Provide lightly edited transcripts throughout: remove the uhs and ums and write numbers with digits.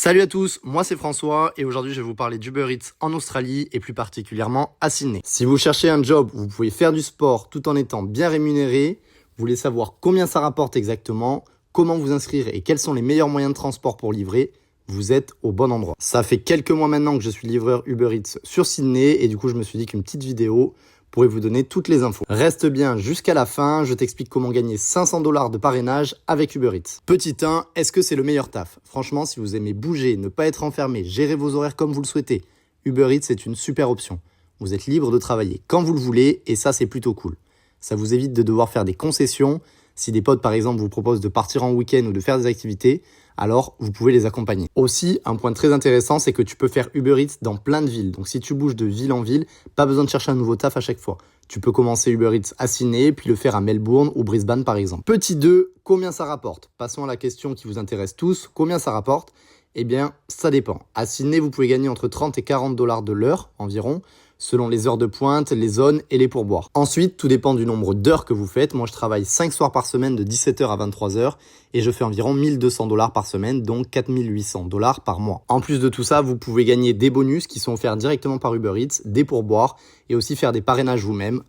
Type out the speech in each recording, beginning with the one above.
Salut à tous, moi c'est François et aujourd'hui je vais vous parler d'Uber Eats en Australie et plus particulièrement à Sydney. Si vous cherchez un job où vous pouvez faire du sport tout en étant bien rémunéré, vous voulez savoir combien ça rapporte exactement, comment vous inscrire et quels sont les meilleurs moyens de transport pour livrer, vous êtes au bon endroit. Ça fait quelques mois maintenant que je suis livreur Uber Eats sur Sydney et du coup je me suis dit qu'une petite vidéo pourrait vous donner toutes les infos. Reste bien jusqu'à la fin, je t'explique comment gagner 500 $ de parrainage avec Uber Eats. Petit 1, est-ce que c'est le meilleur taf? Franchement, si vous aimez bouger, ne pas être enfermé, gérer vos horaires comme vous le souhaitez, Uber Eats c'est une super option. Vous êtes libre de travailler quand vous le voulez et ça c'est plutôt cool. Ça vous évite de devoir faire des concessions. Si des potes par exemple vous proposent de partir en week-end ou de faire des activités, alors vous pouvez les accompagner. Aussi, un point très intéressant, c'est que tu peux faire Uber Eats dans plein de villes. Donc si tu bouges de ville en ville, pas besoin de chercher un nouveau taf à chaque fois. Tu peux commencer Uber Eats à Sydney, puis le faire à Melbourne ou Brisbane par exemple. Petit 2, combien ça rapporte? Passons à la question qui vous intéresse tous, combien ça rapporte? Eh bien, ça dépend. À Sydney, vous pouvez gagner entre 30 et 40 $ de l'heure environ, selon les heures de pointe, les zones et les pourboires. Ensuite, tout dépend du nombre d'heures que vous faites. Moi, je travaille 5 soirs par semaine de 17h à 23h et je fais environ 1200 $ par semaine, donc 4800 $ par mois. En plus de tout ça, vous pouvez gagner des bonus qui sont offerts directement par Uber Eats, des pourboires et aussi faire des parrainages vous-même.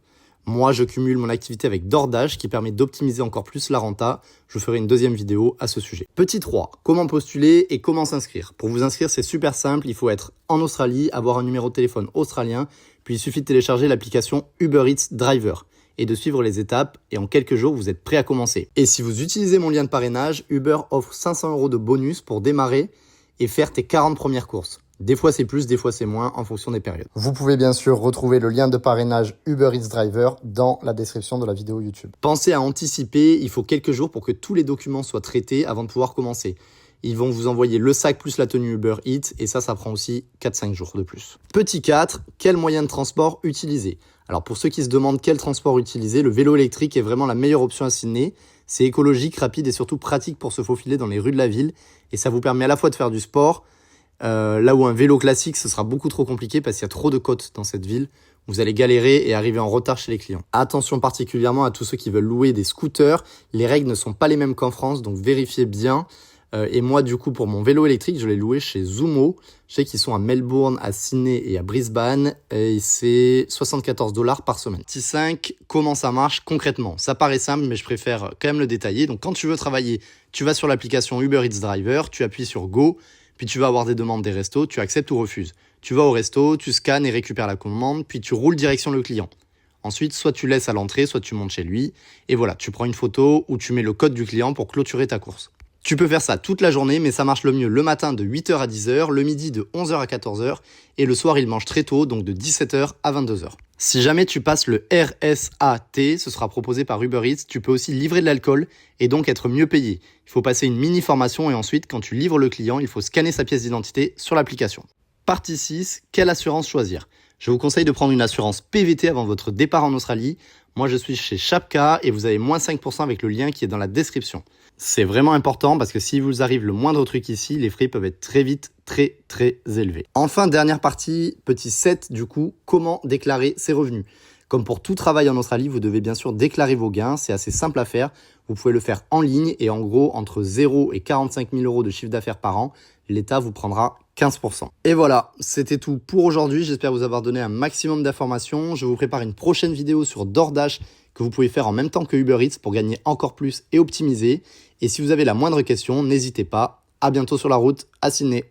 Moi, je cumule mon activité avec DoorDash qui permet d'optimiser encore plus la renta. Je ferai une deuxième vidéo à ce sujet. Petit 3, comment postuler et comment s'inscrire? Pour vous inscrire, c'est super simple. Il faut être en Australie, avoir un numéro de téléphone australien, puis il suffit de télécharger l'application Uber Eats Driver et de suivre les étapes et en quelques jours, vous êtes prêt à commencer. Et si vous utilisez mon lien de parrainage, Uber offre 500 € de bonus pour démarrer et faire tes 40 premières courses. Des fois c'est plus, des fois c'est moins en fonction des périodes. Vous pouvez bien sûr retrouver le lien de parrainage Uber Eats Driver dans la description de la vidéo YouTube. Pensez à anticiper, il faut quelques jours pour que tous les documents soient traités avant de pouvoir commencer. Ils vont vous envoyer le sac plus la tenue Uber Eats et ça prend aussi 4-5 jours de plus. Petit 4, quel moyen de transport utiliser? Alors pour ceux qui se demandent quel transport utiliser, le vélo électrique est vraiment la meilleure option à Sydney. C'est écologique, rapide et surtout pratique pour se faufiler dans les rues de la ville et ça vous permet à la fois de faire du sport, là où un vélo classique, ce sera beaucoup trop compliqué parce qu'il y a trop de côtes dans cette ville. Vous allez galérer et arriver en retard chez les clients. Attention particulièrement à tous ceux qui veulent louer des scooters. Les règles ne sont pas les mêmes qu'en France, donc vérifiez bien. Et moi, du coup, pour mon vélo électrique, je l'ai loué chez Zumo. Je sais qu'ils sont à Melbourne, à Sydney et à Brisbane. Et c'est 74 $ par semaine. Petit 5, comment ça marche concrètement? Ça paraît simple, mais je préfère quand même le détailler. Donc, quand tu veux travailler, tu vas sur l'application Uber Eats Driver, tu appuies sur Go, puis tu vas avoir des demandes des restos, tu acceptes ou refuses. Tu vas au resto, tu scannes et récupères la commande, puis tu roules direction le client. Ensuite, soit tu laisses à l'entrée, soit tu montes chez lui. Et voilà, tu prends une photo ou tu mets le code du client pour clôturer ta course. Tu peux faire ça toute la journée, mais ça marche le mieux le matin de 8h à 10h, le midi de 11h à 14h, et le soir, il mange très tôt, donc de 17h à 22h. Si jamais tu passes le RSAT, ce sera proposé par Uber Eats, tu peux aussi livrer de l'alcool et donc être mieux payé. Il faut passer une mini formation et ensuite, quand tu livres le client, il faut scanner sa pièce d'identité sur l'application. Partie 6, quelle assurance choisir? Je vous conseille de prendre une assurance PVT avant votre départ en Australie. Moi, je suis chez Shapka et vous avez moins 5% avec le lien qui est dans la description. C'est vraiment important parce que si vous arrive le moindre truc ici, les frais peuvent être très vite très élevés. Enfin, dernière partie, petit 7 du coup, comment déclarer ses revenus? Comme pour tout travail en Australie, vous devez bien sûr déclarer vos gains. C'est assez simple à faire. Vous pouvez le faire en ligne et en gros, entre 0 et 45 000 € de chiffre d'affaires par an, l'État vous prendra 15%. Et voilà, c'était tout pour aujourd'hui. J'espère vous avoir donné un maximum d'informations. Je vous prépare une prochaine vidéo sur DoorDash que vous pouvez faire en même temps que Uber Eats pour gagner encore plus et optimiser. Et si vous avez la moindre question, n'hésitez pas. À bientôt sur la route à Sydney.